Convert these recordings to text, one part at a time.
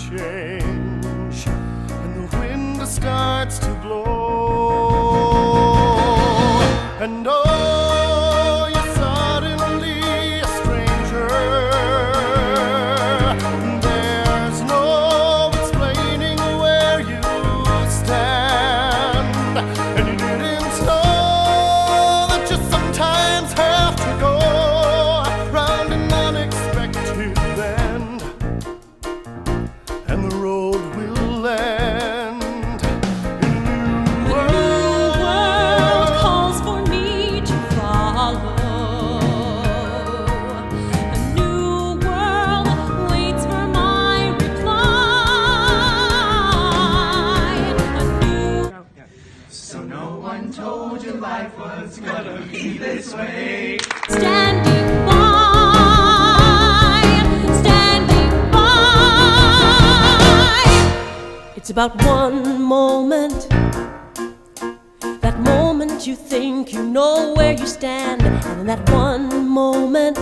change, and the wind starts to blow, and oh, you're suddenly a stranger. There's no explaining where you stand, and you didn't know that you sometimes have to go round an unexpected bend, and the road will end in a new world. Calls for me to follow. A new world waits for my reply. A new So no one told you life was gonna be this way. standing by. It's about one moment. That moment you think you know where you stand, and in that one moment,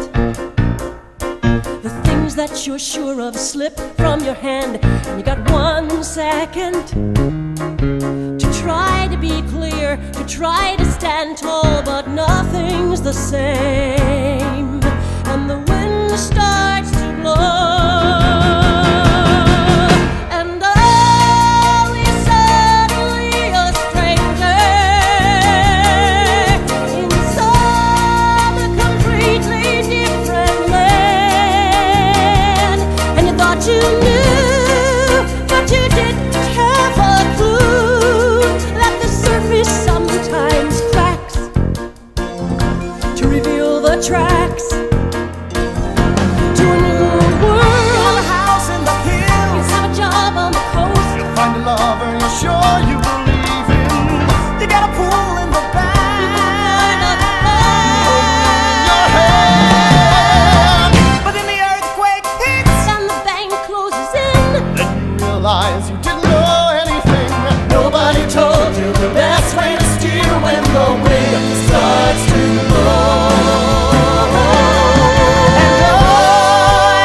the things that you're sure of slip from your hand, and you got 1 second to try to be clear, to try to stand tall, but nothing's the same, and the wind starts to blow. And oh, you're suddenly a stranger in some completely different land, and you thought you knew, but you didn't have a clue that the surface sometimes cracks to reveal the tracks to a new world. You have a house in the You hills, have a job on the coast. you find a lover you're sure you believe in, you got a pool in the back, your hand. But then the earthquake hits, And the bank closes in. then you realize you didn't know anything. Nobody told you the best way to steer when the wind starts to blow. And oh,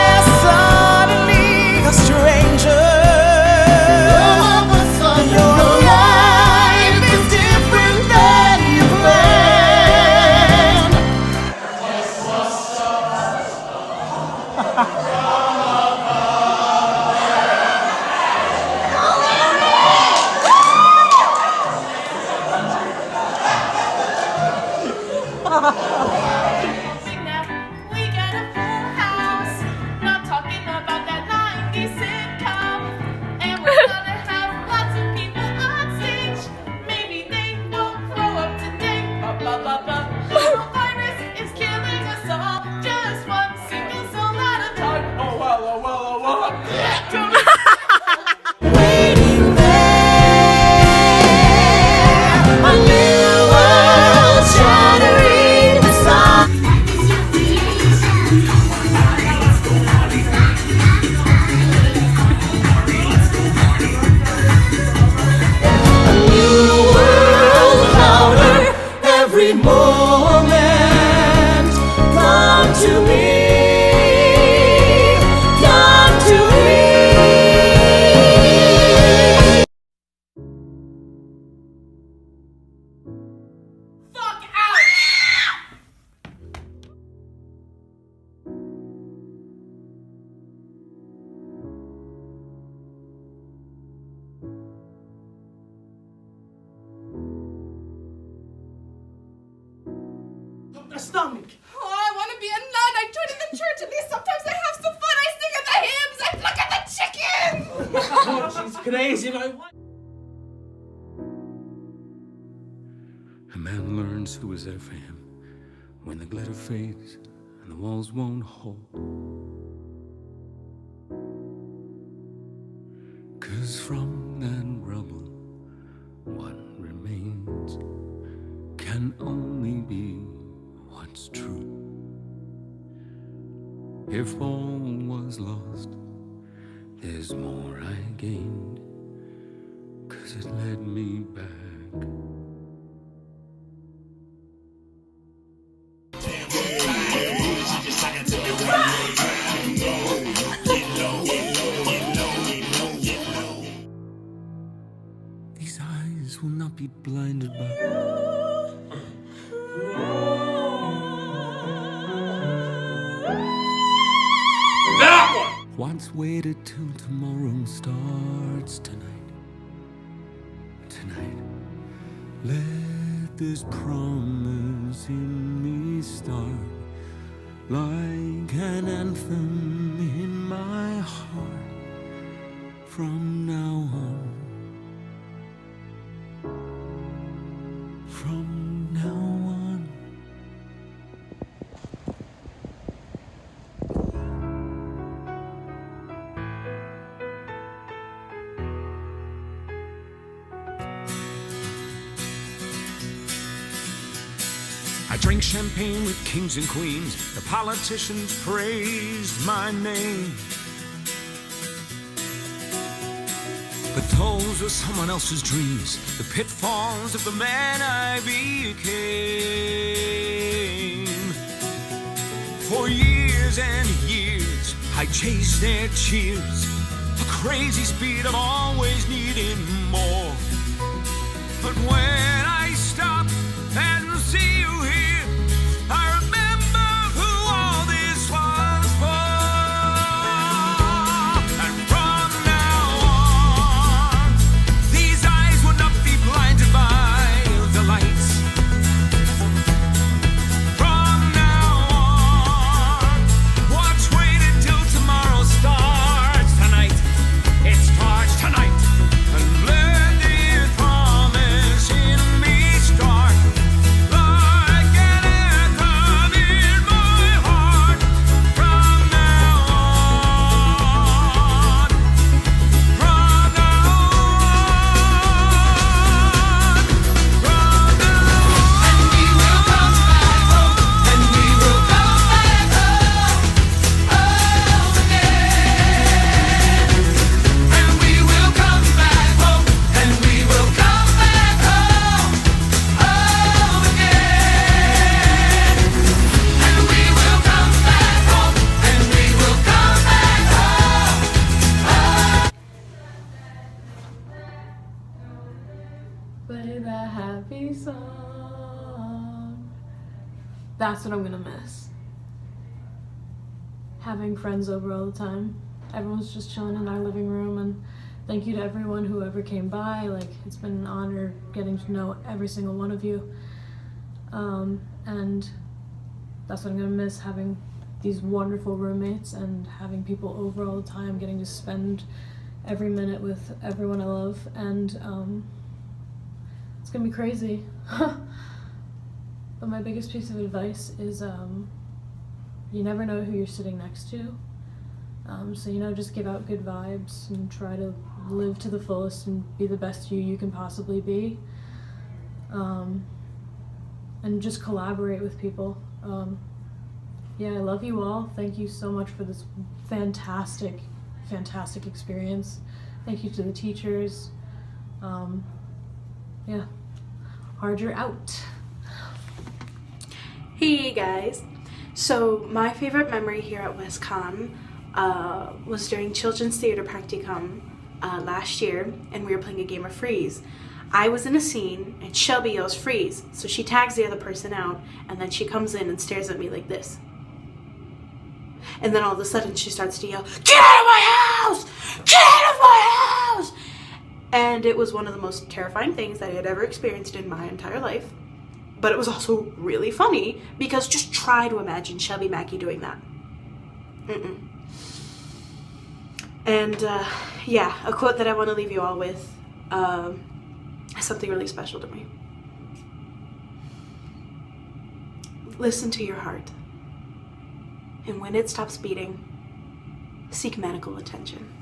you're suddenly a stranger. All of a sudden your life is different than you planned. We got a full house, not talking about that 90s sitcom. And we're gonna have lots of people on stage. Maybe they won't grow up today. The virus is killing us all. Just one single soul at a time. Oh well, oh well, oh well. Waiting there, a new world shattering the sun. A new world louder every moment. Come to me, come to me. Fuck out! My stomach. Oh, I want to be a nun. I joined in the church. At least sometimes I have some fun. I sing at the hymns. I pluck at the chicken. Oh, she's crazy, my wife. A man learns who is there for him when the glitter fades and the walls won't hold. 'Cause from that rubble, what remains can only be what's true. If all was lost, there's more I gained, 'cause it led me back. eyes will not be blinded by. That one! Once waited till tomorrow starts tonight. Tonight, let this promise in me start like an anthem in my heart. From now on, from now on. I drink champagne with kings and queens. The politicians praised my name. But those were someone else's dreams, the pitfalls of the man I became. For years and years, I chased their cheers, a crazy speed of always needing more. But when I stop and see you here, I remember who all this was for. And from now on, these eyes will not be blinded by the lights. From now on, watch, wait until tomorrow starts tonight. It starts tonight. And let this promise in me start like an anthem in my heart. From now on, from now on, from now on. And we will come back home, and we will come back home, home again. And we will come back home, and we will come back home, home again. And we will come back home, and we will come back home, Play that happy song. That's what I'm gonna miss. Having friends over all the time. Everyone's just chilling in our living room, and thank you to everyone who ever came by. Like, it's been an honor getting to know every single one of you. And that's what I'm gonna miss, having these wonderful roommates and having people over all the time, getting to spend every minute with everyone I love. And it's gonna be crazy. But my biggest piece of advice is you never know who you're sitting next to. So, you know, just give out good vibes and try to live to the fullest and be the best you can possibly be. And just collaborate with people. Yeah, I love you all. Thank you so much for this fantastic, fantastic experience. Thank you to the teachers. Yeah, Harder out. Hey guys, so my favorite memory here at WestCon was during Children's Theater Practicum last year, and we were playing a game of freeze. I was in a scene and Shelby yells freeze, so she tags the other person out, and then she comes in and stares at me like this. And then all of a sudden she starts to yell, "Get out of my house! Get out of my house!" And it was one of the most terrifying things that I had ever experienced in my entire life. But it was also really funny, because just try to imagine Shelby Mackey doing that. And yeah, a quote that I want to leave you all with is something really special to me. Listen to your heart. And when it stops beating, seek medical attention.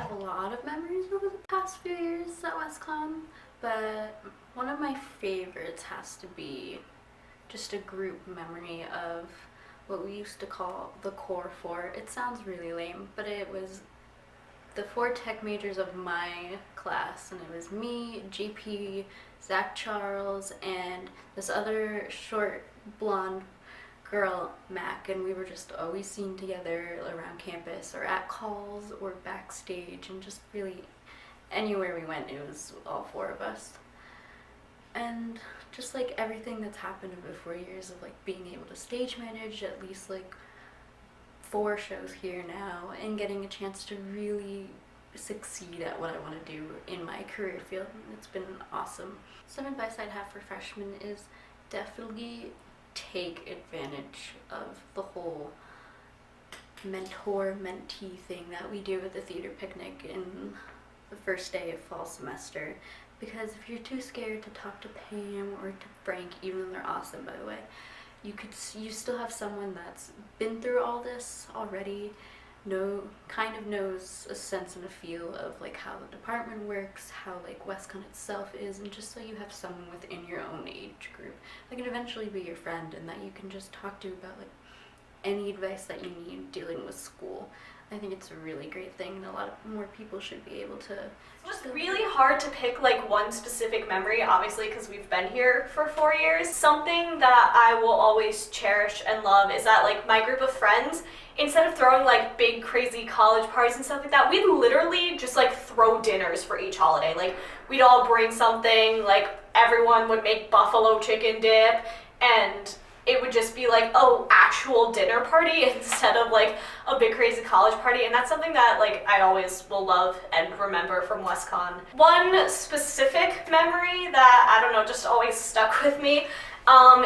A lot of memories over the past few years at WestCon, but one of my favorites has to be just a group memory of what we used to call the Core Four. It sounds really lame, but it was the 4 tech majors of my class, and it was me, JP, Zach Charles, and this other short blonde girl, Mac, and we were just always seen together around campus or at calls or backstage, and just really anywhere we went, it was all four of us. And just like everything that's happened over the 4 years of like being able to stage manage at least like 4 shows here now and getting a chance to really succeed at what I want to do in my career field, it's been awesome. Some advice I'd have for freshmen is definitely take advantage of the whole mentor-mentee thing that we do at the theater picnic in the first day of fall semester, because if you're too scared to talk to Pam or to Frank, even though they're awesome by the way, you still have someone that's been through all this already, kind of knows a sense and a feel of like how the department works, how like WestCon itself is, and just so you have someone within your own age group that can eventually be your friend and that you can just talk to about like any advice that you need dealing with school. I think it's a really great thing, and a lot of more people should be able to. It was really hard to pick like one specific memory, obviously, because we've been here for 4 years. Something that I will always cherish and love is that like my group of friends, instead of throwing like big crazy college parties and stuff like that, we'd literally just like throw dinners for each holiday. Like we'd all bring something, like everyone would make buffalo chicken dip, and it would just be like, oh, actual dinner party instead of like a big crazy college party. And that's something that like I always will love and remember from WestCon. One specific memory that, I don't know, just always stuck with me,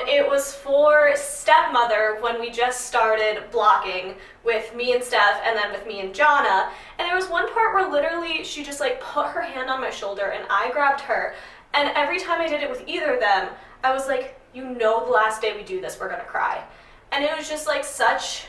it was for Stepmother when we just started blocking with me and Steph and then with me and Jonna. And there was one part where literally she just like put her hand on my shoulder and I grabbed her. And every time I did it with either of them, I was like, you know, the last day we do this, we're gonna cry. And it was just like such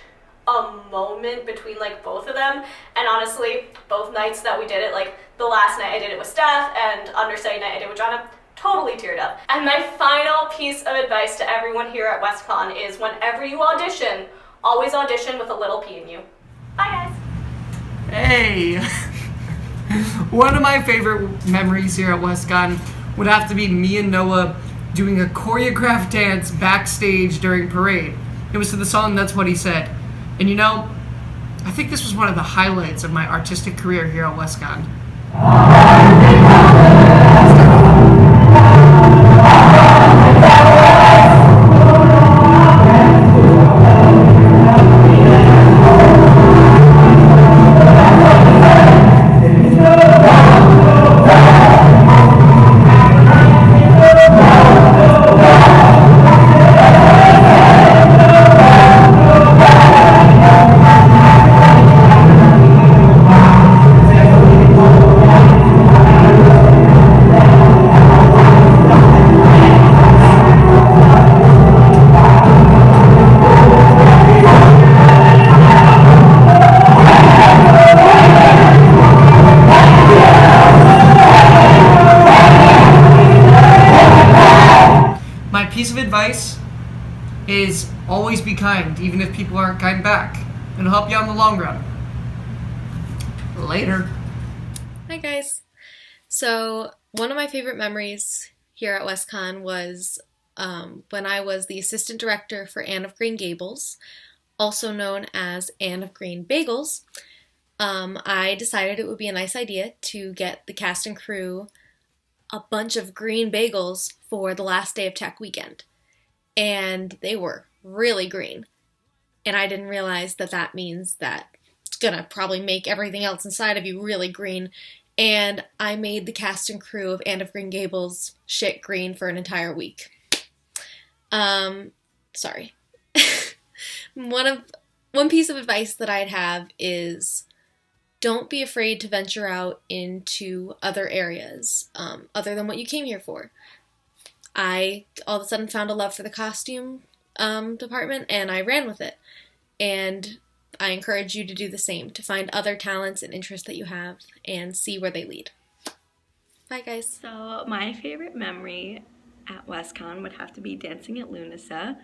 a moment between like both of them. And honestly, both nights that we did it, like the last night I did it with Steph and understudy night I did it with Jonna, totally teared up. And my final piece of advice to everyone here at WestCon is whenever you audition, always audition with a little P in you. Bye guys. Hey! One of my favorite memories here at WestCon would have to be me and Noah doing a choreographed dance backstage during parade. It was to the song That's What He Said. And you know, I think this was one of the highlights of my artistic career here at WestCon. My piece of advice is always be kind, even if people aren't kind back. It'll help you out in the long run. Later. Hi guys. So one of my favorite memories here at WestCon was when I was the assistant director for Anne of Green Gables, also known as Anne of Green Bagels. I decided it would be a nice idea to get the cast and crew a bunch of green bagels for the last day of tech weekend. And they were really green. And I didn't realize that that means that it's gonna probably make everything else inside of you really green. And I made the cast and crew of Anne of Green Gables shit green for an entire week. Sorry. One piece of advice that I'd have is don't be afraid to venture out into other areas, other than what you came here for. I all of a sudden found a love for the costume department, and I ran with it. And I encourage you to do the same, to find other talents and interests that you have and see where they lead. Bye, guys. So my favorite memory at WestCon would have to be dancing at Lunasa.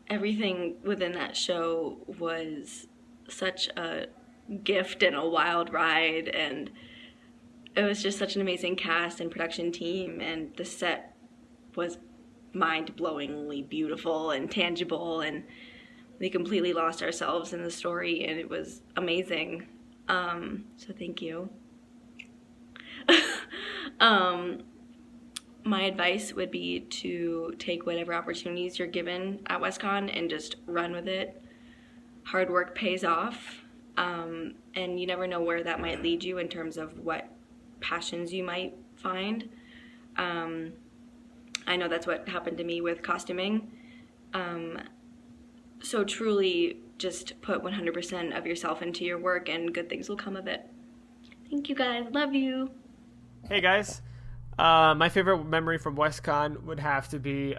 Everything within that show was such a gift and a wild ride, and it was just such an amazing cast and production team, and the set was mind-blowingly beautiful and tangible, and we completely lost ourselves in the story, and it was amazing. So thank you. My advice would be to take whatever opportunities you're given at WestCon and just run with it. Hard work pays off, and you never know where that might lead you in terms of what passions you might find. I know that's what happened to me with costuming. So truly just put 100% of yourself into your work and good things will come of it. Thank you guys. Love you. Hey guys. My favorite memory from WestCon would have to be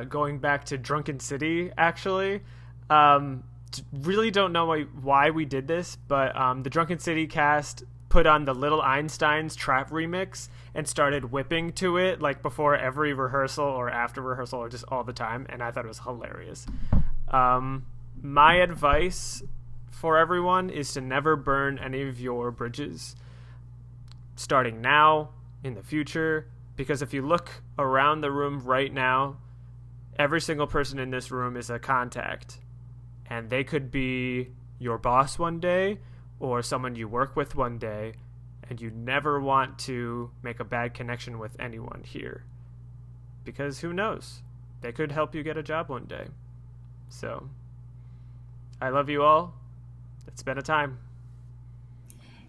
going back to Drunken City, actually. Really don't know why we did this, but the Drunken City cast put on the Little Einsteins Trap remix and started whipping to it like before every rehearsal or after rehearsal or just all the time, and I thought it was hilarious. My advice for everyone is to never burn any of your bridges, starting now, in the future, because if you look around the room right now, every single person in this room is a contact, and they could be your boss one day or someone you work with one day, and you never want to make a bad connection with anyone here, because who knows, they could help you get a job one day. So I love you all. It's been a time.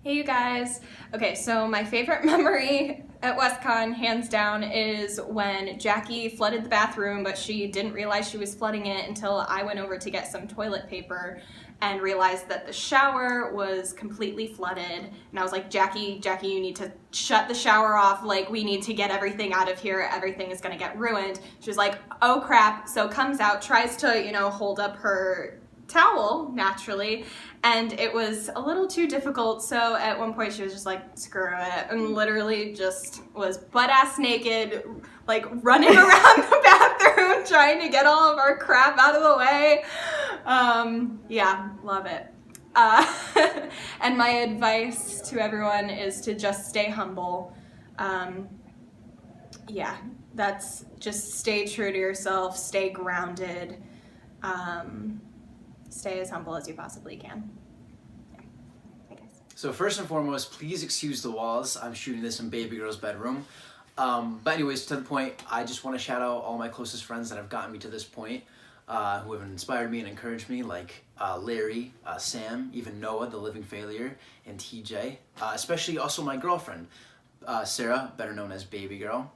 Hey you guys. Okay, so my favorite memory at WestCon, hands down, is when Jackie flooded the bathroom, but she didn't realize she was flooding it until I went over to get some toilet paper and realized that the shower was completely flooded. And I was like, Jackie, you need to shut the shower off. Like, we need to get everything out of here. Everything is gonna get ruined. She was like, oh crap. So comes out, tries to, hold up her towel naturally, and it was a little too difficult, so at one point she was just like, screw it, and literally just was butt-ass naked, like running around the bathroom trying to get all of our crap out of the way. Yeah, love it. And my advice to everyone is to just stay humble. Yeah, that's just stay true to yourself, stay grounded. Stay as humble as you possibly can. Yeah. I guess. So first and foremost, please excuse the walls. I'm shooting this in baby girl's bedroom. But anyways, to the point, I just want to shout out all my closest friends that have gotten me to this point, who have inspired me and encouraged me, like Larry, Sam, even Noah, the living failure, and TJ. Especially also my girlfriend, Sarah, better known as baby girl,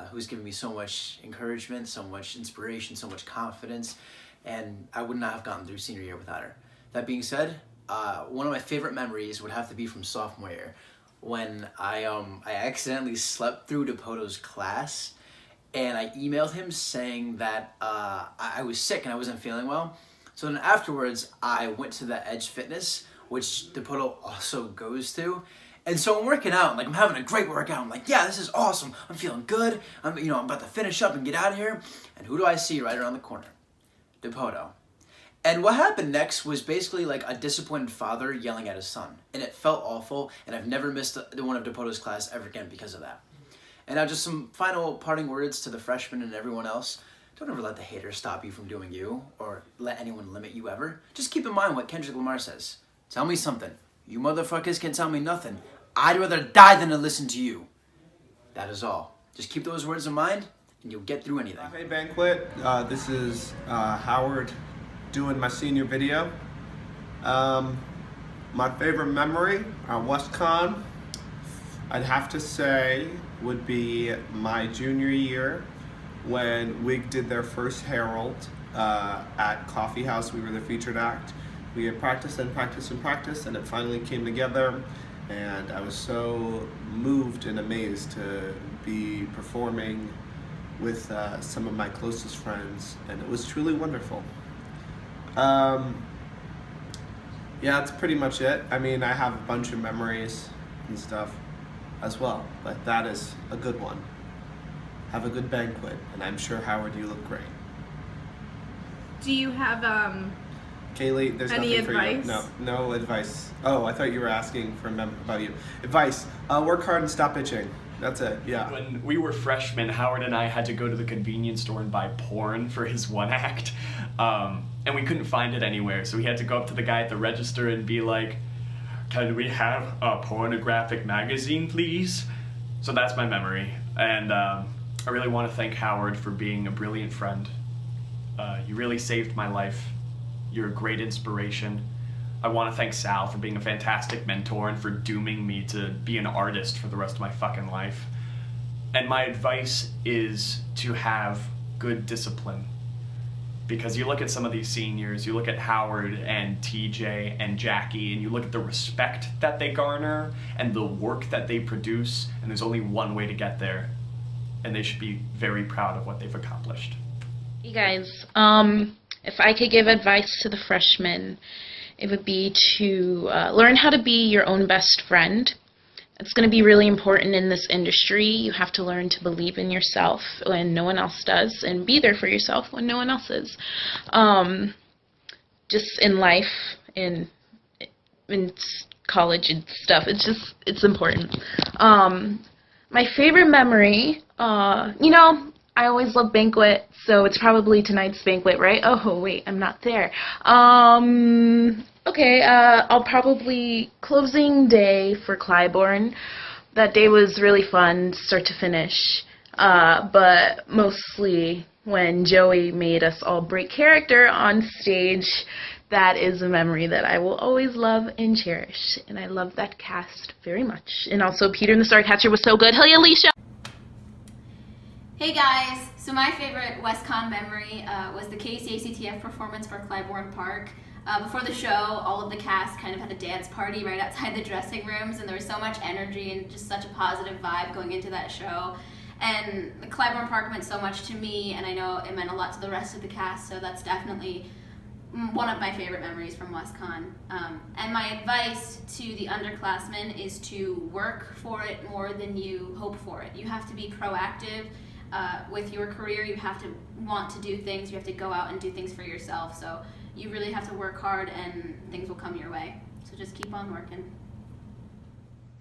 who's given me so much encouragement, so much inspiration, so much confidence. And I would not have gotten through senior year without her. That being said, one of my favorite memories would have to be from sophomore year, when I accidentally slept through Depoto's class, and I emailed him saying that I was sick and I wasn't feeling well. So then afterwards, I went to the Edge Fitness, which Depoto also goes to. And so I'm working out, like I'm having a great workout. I'm like, yeah, this is awesome. I'm feeling good. I'm about to finish up and get out of here. And who do I see right around the corner? Depoto. And what happened next was basically like a disappointed father yelling at his son. And it felt awful, and I've never missed one of Depoto's class ever again because of that. And now just some final parting words to the freshmen and everyone else. Don't ever let the haters stop you from doing you, or let anyone limit you ever. Just keep in mind what Kendrick Lamar says. Tell me something. You motherfuckers can tell me nothing. I'd rather die than to listen to you. That is all. Just keep those words in mind, and you'll get through anything. Hey Banquet, this is Howard doing my senior video. My favorite memory at WestCon, I'd have to say, would be my junior year when WIG did their first Herald at Coffee House. We were the featured act. We had practiced and practiced and practiced, and it finally came together. And I was so moved and amazed to be performing with some of my closest friends, and it was truly wonderful. Yeah, that's pretty much it. I mean, I have a bunch of memories and stuff as well, but that is a good one. Have a good banquet, and I'm sure, Howard, you look great. Do you have Kaylee, there's any nothing advice? for you. No advice. Oh, I thought you were asking for about you. Advice, work hard and stop bitching. That's it, yeah. When we were freshmen, Howard and I had to go to the convenience store and buy porn for his one act. And we couldn't find it anywhere, so we had to go up to the guy at the register and be like, "Can we have a pornographic magazine, please?" So that's my memory. And I really want to thank Howard for being a brilliant friend. You really saved my life. You're a great inspiration. I want to thank Sal for being a fantastic mentor and for dooming me to be an artist for the rest of my fucking life. And my advice is to have good discipline. Because you look at some of these seniors, you look at Howard and TJ and Jackie, and you look at the respect that they garner and the work that they produce, and there's only one way to get there. And they should be very proud of what they've accomplished. Hey guys, if I could give advice to the freshmen, it would be to learn how to be your own best friend. It's going to be really important in this industry. You have to learn to believe in yourself when no one else does, and be there for yourself when no one else is. Just in life, in college and stuff, it's important. My favorite memory, I always love Banquet, so it's probably tonight's Banquet, right? Oh, wait, I'm not there. Okay, I'll probably closing day for Clybourne. That day was really fun, start to finish, but mostly when Joey made us all break character on stage. That is a memory that I will always love and cherish, and I love that cast very much. And also, Peter and the Starcatcher was so good. Hell yeah, Alicia! Hey guys, so my favorite WestCon memory was the KCACTF performance for Clybourne Park. Before the show, all of the cast kind of had a dance party right outside the dressing rooms, and there was so much energy and just such a positive vibe going into that show. And Clybourne Park meant so much to me, and I know it meant a lot to the rest of the cast, so that's definitely one of my favorite memories from WestCon. And my advice to the underclassmen is to work for it more than you hope for it. You have to be proactive with your career. You have to want to do things. You have to go out and do things for yourself. So you really have to work hard and things will come your way. So just keep on working.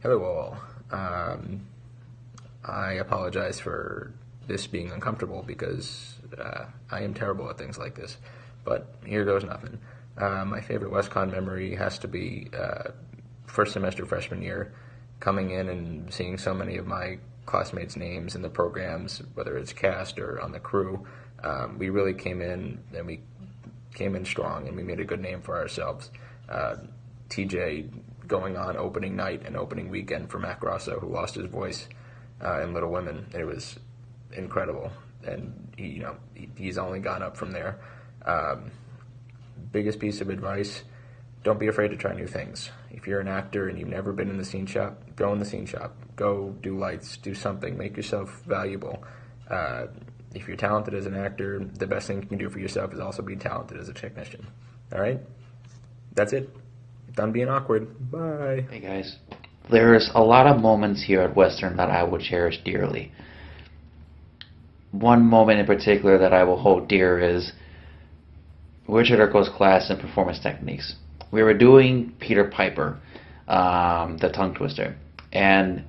Hello all. I apologize for this being uncomfortable because I am terrible at things like this. But here goes nothing. My favorite WestCon memory has to be first semester freshman year, coming in and seeing so many of my classmates' names in the programs, whether it's cast or on the crew. We really came in, and we came in strong, and we made a good name for ourselves. TJ going on opening night and opening weekend for Mac Grosso, who lost his voice in Little Women. It was incredible, and he's only gone up from there. Biggest piece of advice, don't be afraid to try new things. If you're an actor and you've never been in the scene shop, go in the scene shop. Go do lights, do something, make yourself valuable. If you're talented as an actor, the best thing you can do for yourself is also be talented as a technician. All right? That's it. Done being awkward. Bye. Hey guys, there's a lot of moments here at Western that I will cherish dearly. One moment in particular that I will hold dear is Richard Urkel's class in performance techniques. We were doing Peter Piper, the tongue twister, and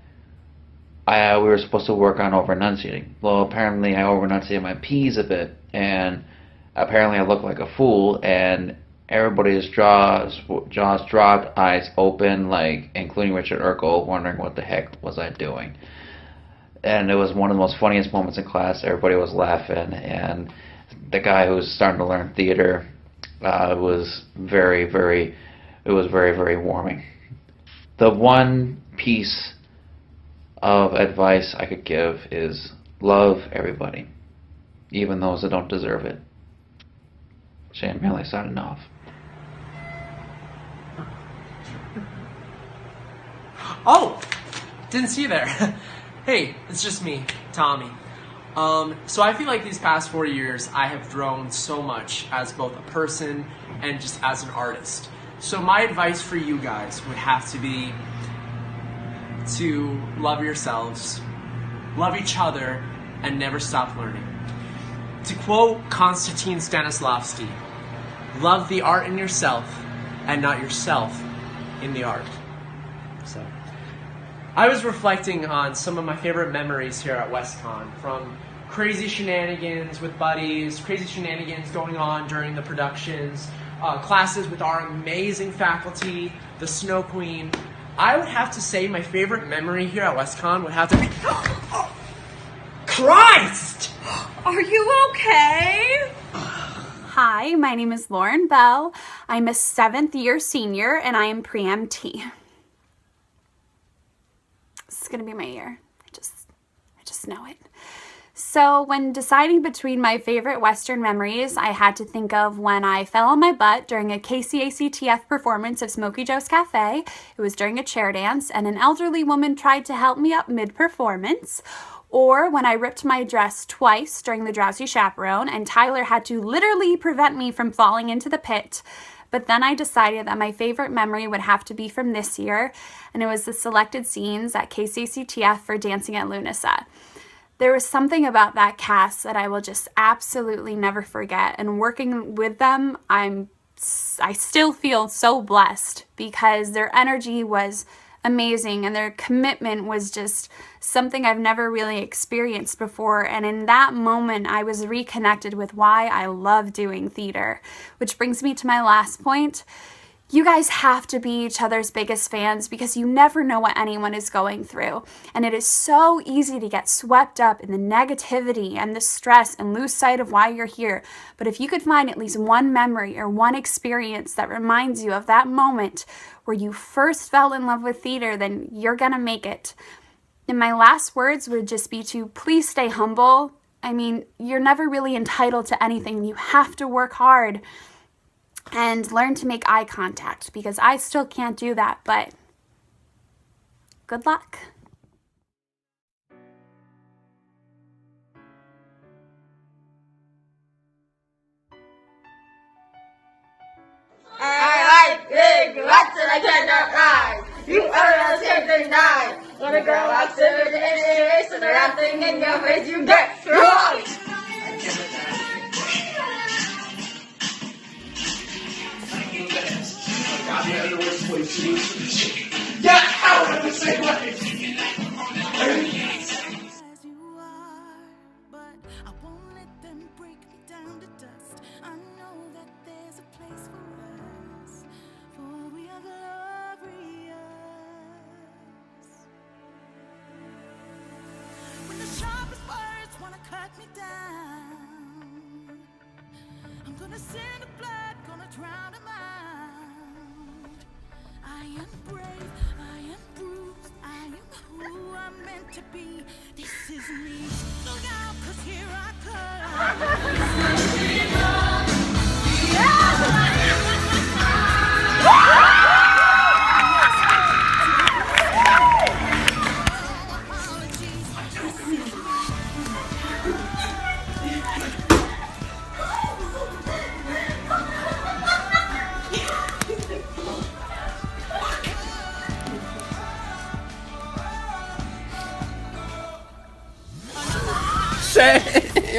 we were supposed to work on over-enunciating. Well, apparently I over-enunciated my P's a bit, and apparently I looked like a fool, and everybody's jaws dropped, eyes open, like including Richard Urkel, wondering what the heck was I doing. And it was one of the most funniest moments in class. Everybody was laughing, and the guy who was starting to learn theater was very, very warming. The one piece of advice I could give is love everybody, even those that don't deserve it. Shane Bailey signing off. Oh! Didn't see you there. Hey, it's just me, Tommy. So I feel like these past 4 years I have grown so much as both a person and just as an artist. So my advice for you guys would have to be to love yourselves, love each other, and never stop learning. To quote Konstantin Stanislavski, love the art in yourself and not yourself in the art. So I was reflecting on some of my favorite memories here at WestCon, from crazy shenanigans with buddies, crazy shenanigans going on during the productions, classes with our amazing faculty, the Snow Queen. I would have to say my favorite memory here at WestCon would have to be... Christ! Are you okay? Hi, my name is Lauren Bell. I'm a 7th year senior and I am pre-MT. This is gonna be my year. I just know it. So when deciding between my favorite Western memories, I had to think of when I fell on my butt during a KCACTF performance of Smokey Joe's Cafe. It was during a chair dance and an elderly woman tried to help me up mid-performance. Or when I ripped my dress twice during the Drowsy Chaperone and Tyler had to literally prevent me from falling into the pit. But then I decided that my favorite memory would have to be from this year, and it was the selected scenes at KCCTF for Dancing at Lunasa. There was something about that cast that I will just absolutely never forget, and working with them, I still feel so blessed because their energy was amazing and their commitment was just something I've never really experienced before. And in that moment, I was reconnected with why I love doing theater, which brings me to my last point. You guys have to be each other's biggest fans because you never know what anyone is going through. And it is so easy to get swept up in the negativity and the stress and lose sight of why you're here. But if you could find at least one memory or one experience that reminds you of that moment where you first fell in love with theater, then you're gonna make it. And my last words would just be to please stay humble. I mean, you're never really entitled to anything. You have to work hard and learn to make eye contact because I still can't do that, but good luck. I like big butts and I cannot ride. You are a chicken die. When a girl walks in with an race and they're laughing in your face, you get wrong. Get out of the same way! When the sharpest words wanna cut me down, I'm gonna send the blood, gonna drown them out. I am brave, I am bruised, I am who I'm meant to be. This is me. Look out, 'cause here I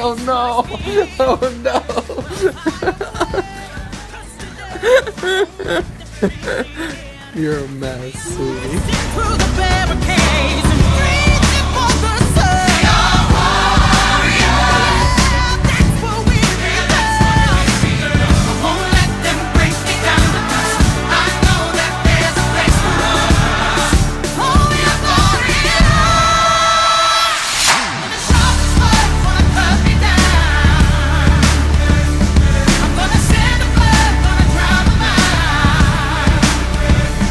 Oh no! Oh no! You're a mess, sweetie. through the barricades and reaching for the sun. That's what we deserve. I won't let them break me down to dust. I know that there's a place for us. Oh, we're going on. When the sharpest words wanna cut me down, I'm gonna send the blood, gonna drown them out.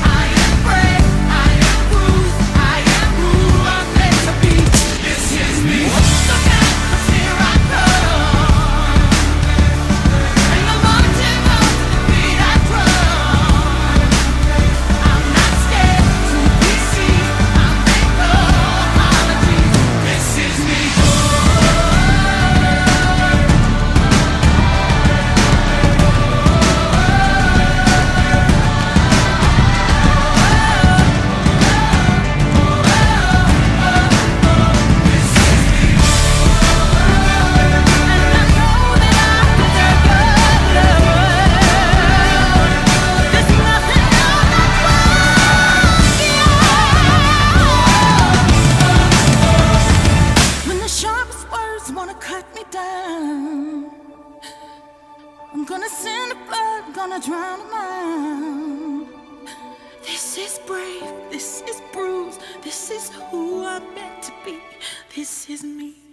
I am brave, I am bruised, I am bruised. I'm gonna send a flood, gonna drown a mind. This is brave, this is bruised, this is who I'm meant to be. This is me.